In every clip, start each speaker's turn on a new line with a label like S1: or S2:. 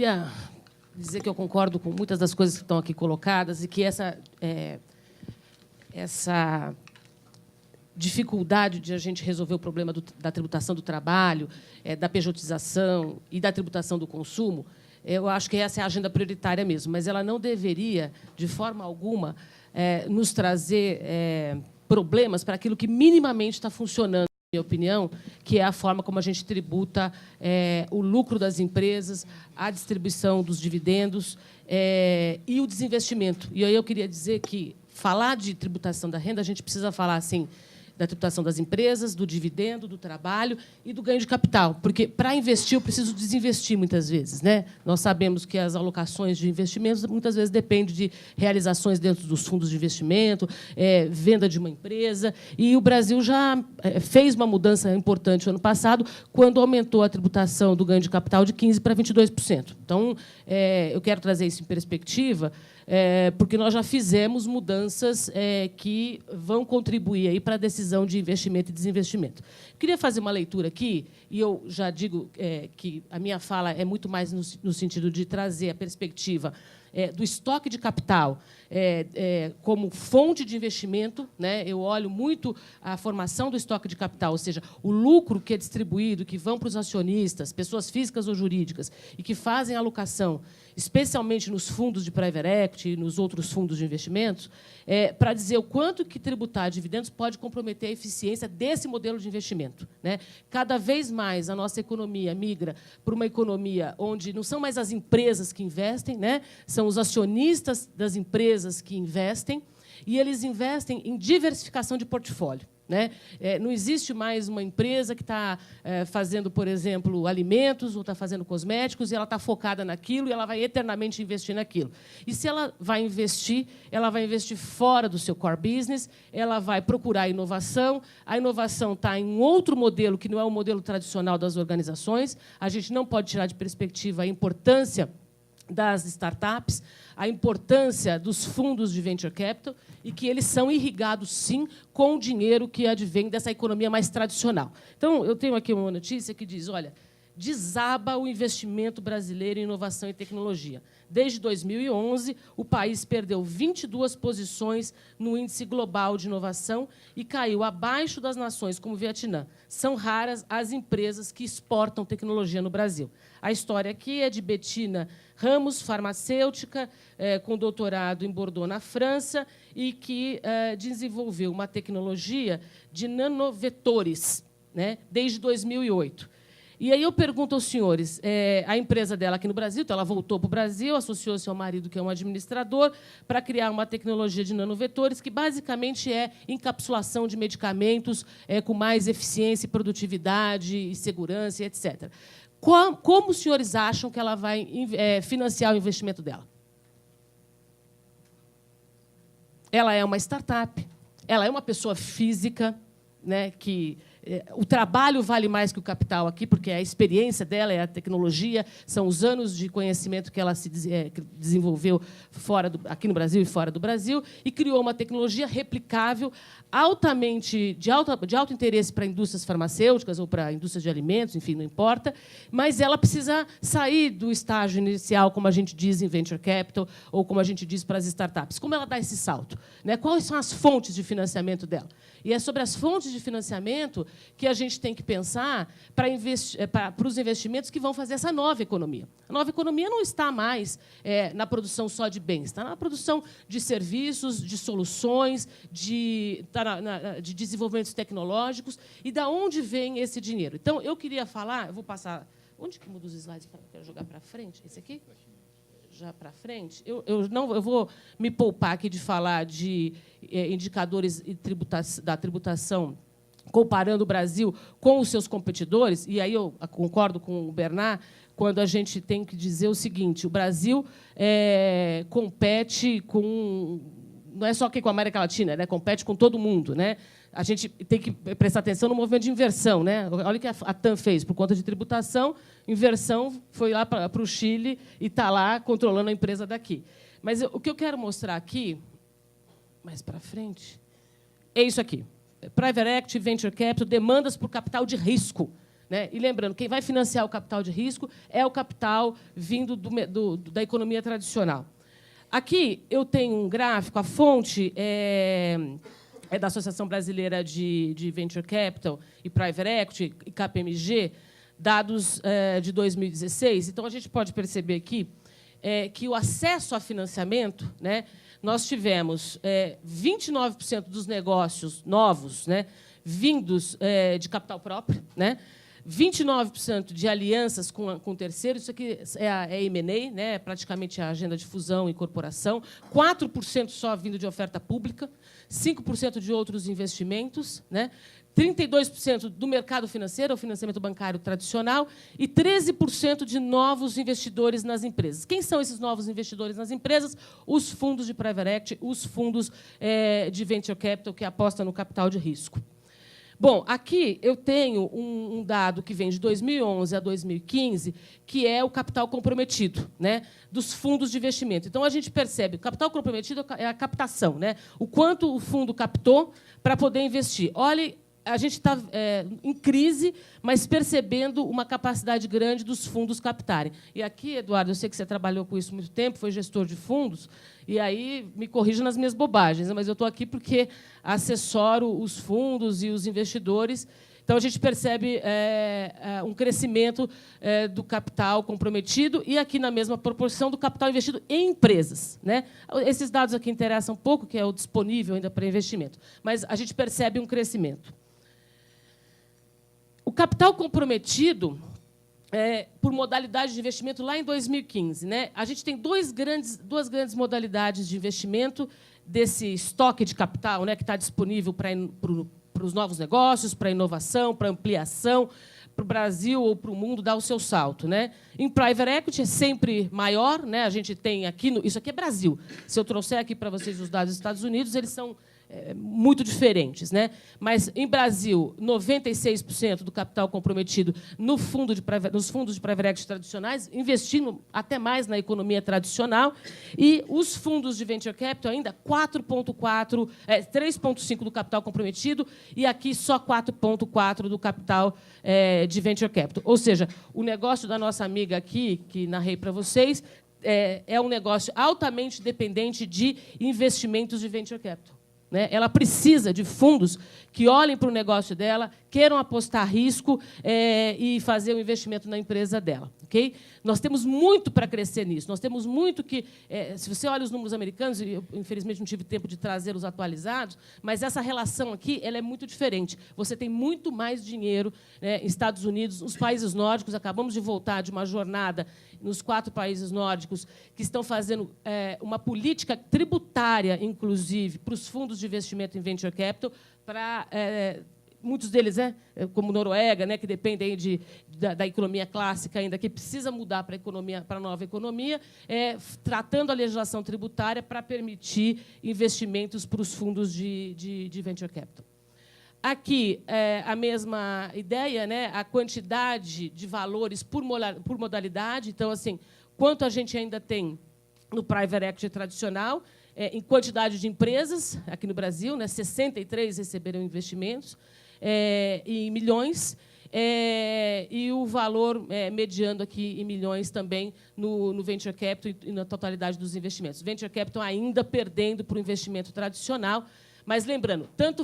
S1: queria dizer que eu concordo com muitas das coisas que estão aqui colocadas e que essa dificuldade de a gente resolver o problema da tributação do trabalho, da pejotização e da tributação do consumo, eu acho que essa é a agenda prioritária mesmo, mas ela não deveria, de forma alguma, nos trazer problemas para aquilo que minimamente está funcionando, na minha opinião, que é a forma como a gente tributa o lucro das empresas, a distribuição dos dividendos e o desinvestimento. E aí eu queria dizer que falar de tributação da renda, a gente precisa falar assim da tributação das empresas, do dividendo, do trabalho e do ganho de capital. Porque, para investir, eu preciso desinvestir, muitas vezes. Né? Nós sabemos que as alocações de investimentos, muitas vezes, dependem de realizações dentro dos fundos de investimento, venda de uma empresa. E o Brasil já fez uma mudança importante no ano passado, quando aumentou a tributação do ganho de capital de 15% para 22%. Então, eu quero trazer isso em perspectiva, porque nós já fizemos mudanças que vão contribuir aí para a decisão de investimento e desinvestimento. Queria fazer uma leitura aqui, e eu já digo que a minha fala é muito mais no sentido de trazer a perspectiva do estoque de capital como fonte de investimento. Né? Eu olho muito a formação do estoque de capital, ou seja, o lucro que é distribuído, que vão para os acionistas, pessoas físicas ou jurídicas, e que fazem alocação, especialmente nos fundos de private equity e nos outros fundos de investimentos, para dizer o quanto que tributar dividendos pode comprometer a eficiência desse modelo de investimento. Né? Cada vez mais a nossa economia migra para uma economia onde não são mais as empresas que investem, né? São os acionistas das empresas que investem, e eles investem em diversificação de portfólio. Né? Não existe mais uma empresa que está fazendo, por exemplo, alimentos ou está fazendo cosméticos e ela está focada naquilo e ela vai eternamente investir naquilo. E se ela vai investir fora do seu core business, ela vai procurar inovação. A inovação está em um outro modelo, que não é o modelo tradicional das organizações. A gente não pode tirar de perspectiva a importância das startups, a importância dos fundos de venture capital, e que eles são irrigados, sim, com o dinheiro que advém dessa economia mais tradicional. Então, eu tenho aqui uma notícia que diz, olha, desaba o investimento brasileiro em inovação e tecnologia. Desde 2011, o país perdeu 22 posições no índice global de inovação e caiu abaixo das nações como o Vietnã. São raras as empresas que exportam tecnologia no Brasil. A história aqui é de Betina Ramos, farmacêutica, com doutorado em Bordeaux, na França, e que desenvolveu uma tecnologia de nanovetores, né, desde 2008. E aí eu pergunto aos senhores, a empresa dela aqui no Brasil, então ela voltou para o Brasil, associou-se ao marido, que é um administrador, para criar uma tecnologia de nanovetores, que basicamente é encapsulação de medicamentos com mais eficiência, produtividade e segurança, etc. Como os senhores acham que ela vai financiar o investimento dela? Ela é uma startup, ela é uma pessoa física, né, que o trabalho vale mais que o capital aqui, porque a experiência dela é a tecnologia, são os anos de conhecimento que ela se desenvolveu aqui no Brasil e fora do Brasil, e criou uma tecnologia replicável, de alto interesse para indústrias farmacêuticas ou para indústrias de alimentos, enfim, não importa, mas ela precisa sair do estágio inicial, como a gente diz em venture capital, ou como a gente diz para as startups. Como ela dá esse salto? Né? Quais são as fontes de financiamento dela? E é sobre as fontes de financiamento que a gente tem que pensar para os investimentos que vão fazer essa nova economia. A nova economia não está mais na produção só de bens, está na produção de serviços, de soluções, de desenvolvimentos tecnológicos. E da onde vem esse dinheiro? Então, eu queria falar, eu vou passar. Onde que muda os slides? Quero jogar para frente? Esse aqui? Já para frente, eu vou me poupar aqui de falar de indicadores da tributação, comparando o Brasil com os seus competidores, e aí eu concordo com o Bernard, quando a gente tem que dizer o seguinte, o Brasil compete com... Não é só aqui com a América Latina, né? Compete com todo mundo. Né? A gente tem que prestar atenção no movimento de inversão. Né? Olha o que a TAM fez. Por conta de tributação, inversão foi lá para o Chile e está lá controlando a empresa daqui. Mas o que eu quero mostrar aqui, mais para frente, é isso aqui. Private Equity, Venture Capital, demandas por capital de risco. né? E lembrando, quem vai financiar o capital de risco é o capital vindo da economia tradicional. Aqui eu tenho um gráfico, a fonte é da Associação Brasileira de Venture Capital e Private Equity, e KPMG, dados de 2016. Então, a gente pode perceber aqui que o acesso a financiamento, né, nós tivemos 29% dos negócios novos, né, vindos de capital próprio, né, 29% de alianças com terceiros, isso aqui é a M&A, né, praticamente a agenda de fusão e incorporação, 4% só vindo de oferta pública, 5% de outros investimentos, né, 32% do mercado financeiro, o financiamento bancário tradicional, e 13% de novos investidores nas empresas. Quem são esses novos investidores nas empresas? Os fundos de private equity, os fundos de venture capital, que apostam no capital de risco. Bom, aqui eu tenho um dado que vem de 2011 a 2015, que é o capital comprometido, né, dos fundos de investimento. Então, a gente percebe que o capital comprometido é a captação, né, o quanto o fundo captou para poder investir. Olhe, a gente está em crise, mas percebendo uma capacidade grande dos fundos captarem. E aqui, Eduardo, eu sei que você trabalhou com isso há muito tempo, foi gestor de fundos, e aí me corrija nas minhas bobagens, mas eu estou aqui porque assessoro os fundos e os investidores. Então, a gente percebe um crescimento do capital comprometido e, aqui, na mesma proporção, do capital investido em empresas, né? Esses dados aqui interessam um pouco, que é o disponível ainda para investimento, mas a gente percebe um crescimento. O capital comprometido por modalidade de investimento lá em 2015, né? A gente tem duas grandes modalidades de investimento desse estoque de capital, né, que está disponível para os novos negócios, para a inovação, para a ampliação, para o Brasil ou para o mundo dar o seu salto, né? Em private equity é sempre maior, né? A gente tem aqui isso aqui é Brasil. Se eu trouxer aqui para vocês os dados dos Estados Unidos, eles são muito diferentes, né? Mas, em Brasil, 96% do capital comprometido nos fundos de private equity tradicionais, investindo até mais na economia tradicional, e os fundos de venture capital ainda 3,5% do capital comprometido, e aqui só 4,4% do capital de venture capital. Ou seja, o negócio da nossa amiga aqui, que narrei para vocês, é um negócio altamente dependente de investimentos de venture capital. Ela precisa de fundos que olhem para o negócio dela, queiram apostar risco e fazer um investimento na empresa dela. Okay? Nós temos muito para crescer nisso. Nós temos muito que... se você olha os números americanos, e eu, infelizmente, não tive tempo de trazer os atualizados, mas essa relação aqui ela é muito diferente. Você tem muito mais dinheiro, né, em Estados Unidos, os países nórdicos. Acabamos de voltar de uma jornada nos 4 países nórdicos que estão fazendo uma política tributária, inclusive, para os fundos de investimento em venture capital, para muitos deles, como Noruega, né, que dependem da economia clássica ainda, que precisa mudar para a nova economia, tratando a legislação tributária para permitir investimentos para os fundos de venture capital. Aqui, a mesma ideia, né, a quantidade de valores por modalidade. Então, assim, quanto a gente ainda tem no private equity tradicional, em quantidade de empresas, aqui no Brasil, né, 63 receberam investimentos, em milhões, e o valor mediando aqui em milhões também no venture capital e na totalidade dos investimentos. Venture capital ainda perdendo para o investimento tradicional. Mas, lembrando, tanto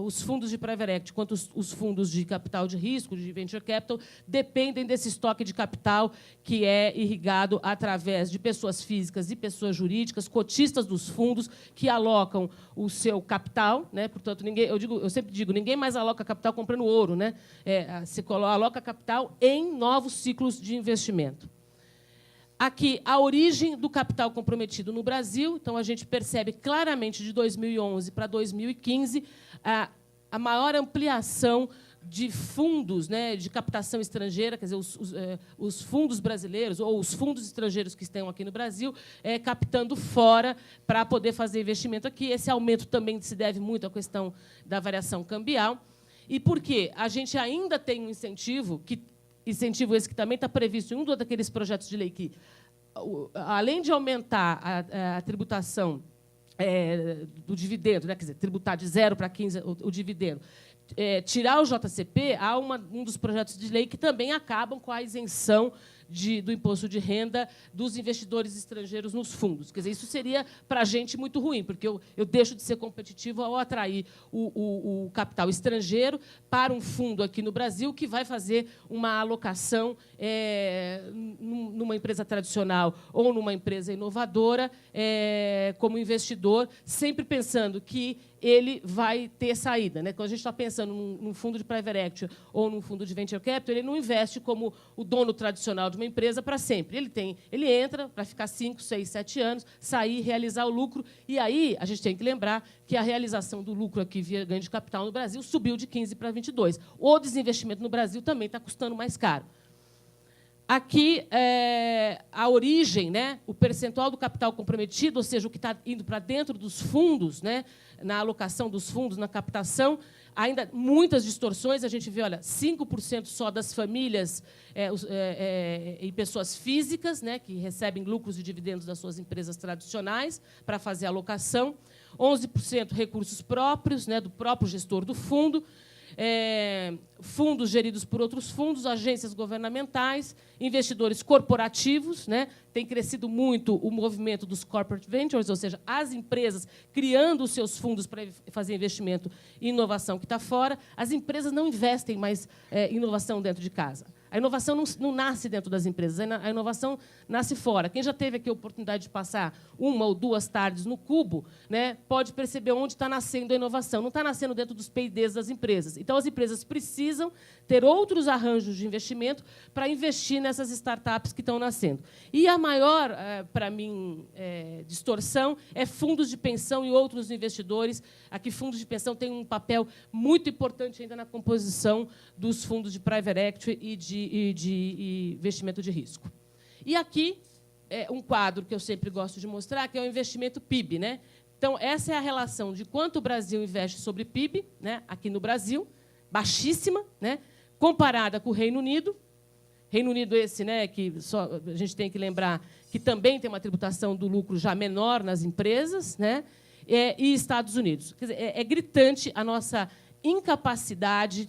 S1: os fundos de private equity quanto os fundos de capital de risco, de venture capital, dependem desse estoque de capital que é irrigado através de pessoas físicas e pessoas jurídicas, cotistas dos fundos, que alocam o seu capital, né? Portanto, eu sempre digo, ninguém mais aloca capital comprando ouro, né? Se aloca capital em novos ciclos de investimento. Aqui, a origem do capital comprometido no Brasil. Então, a gente percebe claramente, de 2011 para 2015, a maior ampliação de fundos, né, de captação estrangeira, quer dizer, os fundos brasileiros ou os fundos estrangeiros que estão aqui no Brasil captando fora para poder fazer investimento aqui. Esse aumento também se deve muito à questão da variação cambial. E por quê? A gente ainda tem um incentivo esse que também está previsto em um daqueles projetos de lei que, além de aumentar a tributação do dividendo, né? Quer dizer, tributar de 0 para 15 o dividendo. Tirar o JCP, há um dos projetos de lei que também acabam com a isenção do imposto de renda dos investidores estrangeiros nos fundos. Quer dizer, isso seria, para a gente, muito ruim, porque eu deixo de ser competitivo ao atrair o capital estrangeiro para um fundo aqui no Brasil que vai fazer uma alocação numa empresa tradicional ou numa empresa inovadora como investidor, sempre pensando que ele vai ter saída, né? Quando a gente está pensando num fundo de private equity ou num fundo de venture capital, ele não investe como o dono tradicional de uma empresa para sempre. Ele entra para ficar 5, 6, 7 anos, sair, realizar o lucro. E aí a gente tem que lembrar que a realização do lucro aqui via ganho de capital no Brasil subiu de 15 para 22. O desinvestimento no Brasil também está custando mais caro. Aqui, a origem, né, o percentual do capital comprometido, ou seja, o que está indo para dentro dos fundos, né, na alocação dos fundos, na captação, ainda muitas distorções. A gente vê, olha, 5% só das famílias e pessoas físicas, né, que recebem lucros e dividendos das suas empresas tradicionais para fazer a alocação, 11% recursos próprios, né, do próprio gestor do fundo, fundos geridos por outros fundos, agências governamentais, investidores corporativos, né? Tem crescido muito o movimento dos corporate ventures, ou seja, as empresas criando os seus fundos para fazer investimento em inovação que está fora. As empresas não investem mais em inovação dentro de casa. A inovação não nasce dentro das empresas, a inovação nasce fora. Quem já teve aqui a oportunidade de passar 1 ou 2 tardes no Cubo, né, pode perceber onde está nascendo a inovação. Não está nascendo dentro dos P&Ds das empresas. Então, as empresas precisam ter outros arranjos de investimento para investir nessas startups que estão nascendo. E a maior, para mim, distorção é fundos de pensão e outros investidores. Aqui, fundos de pensão têm um papel muito importante ainda na composição dos fundos de private equity e de investimento de risco. E aqui, um quadro que eu sempre gosto de mostrar, que é o investimento PIB, né? Então, essa é a relação de quanto o Brasil investe sobre PIB, né, aqui no Brasil, baixíssima, né, comparada com o Reino Unido. Reino Unido esse, né, que a gente tem que lembrar que também tem uma tributação do lucro já menor nas empresas, né, e Estados Unidos. Quer dizer, é gritante a nossa incapacidade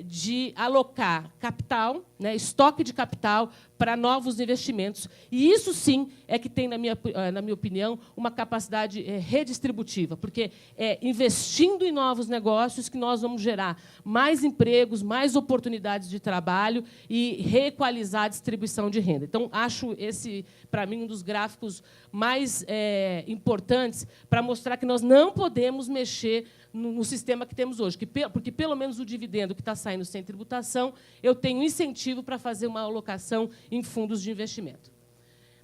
S1: de alocar capital, né, estoque de capital para novos investimentos. E isso, sim, é que tem, na minha opinião, uma capacidade redistributiva, porque é investindo em novos negócios que nós vamos gerar mais empregos, mais oportunidades de trabalho e reequalizar a distribuição de renda. Então, acho esse, para mim, um dos gráficos mais importantes para mostrar que nós não podemos mexer no sistema que temos hoje, porque, pelo menos, o dividendo que está saindo sem tributação, eu tenho incentivo para fazer uma alocação em fundos de investimento.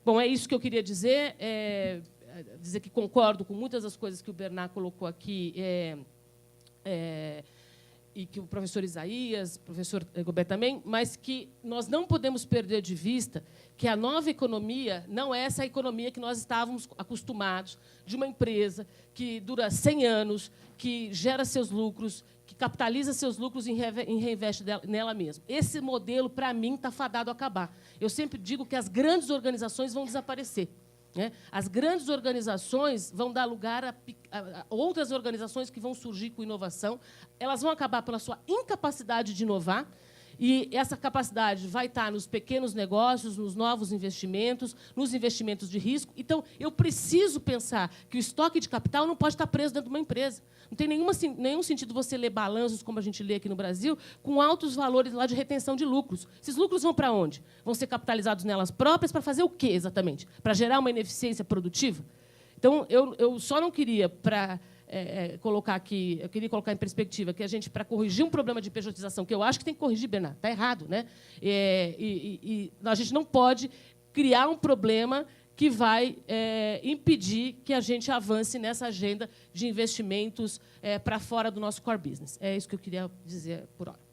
S1: Bom, é isso que eu queria dizer. Dizer que concordo com muitas das coisas que o Bernard colocou aqui e que o professor Isaías, o professor Gobert também, mas que nós não podemos perder de vista que a nova economia não é essa economia que nós estávamos acostumados, de uma empresa que dura 100 anos, que gera seus lucros, que capitaliza seus lucros e reinveste nela mesma. Esse modelo, para mim, está fadado a acabar. Eu sempre digo que as grandes organizações vão desaparecer, né? As grandes organizações vão dar lugar a outras organizações que vão surgir com inovação. Elas vão acabar pela sua incapacidade de inovar, e essa capacidade vai estar nos pequenos negócios, nos novos investimentos, nos investimentos de risco. Então, eu preciso pensar que o estoque de capital não pode estar preso dentro de uma empresa. Não tem nenhum sentido você ler balanços, como a gente lê aqui no Brasil, com altos valores lá de retenção de lucros. Esses lucros vão para onde? Vão ser capitalizados nelas próprias para fazer o quê, exatamente? Para gerar uma ineficiência produtiva? Então, eu só não queria, colocar aqui, eu queria colocar em perspectiva que a gente, para corrigir um problema de pejotização, que eu acho que tem que corrigir, Bernard, está errado, né? A gente não pode criar um problema que vai impedir que a gente avance nessa agenda de investimentos para fora do nosso core business. É isso que eu queria dizer por hora.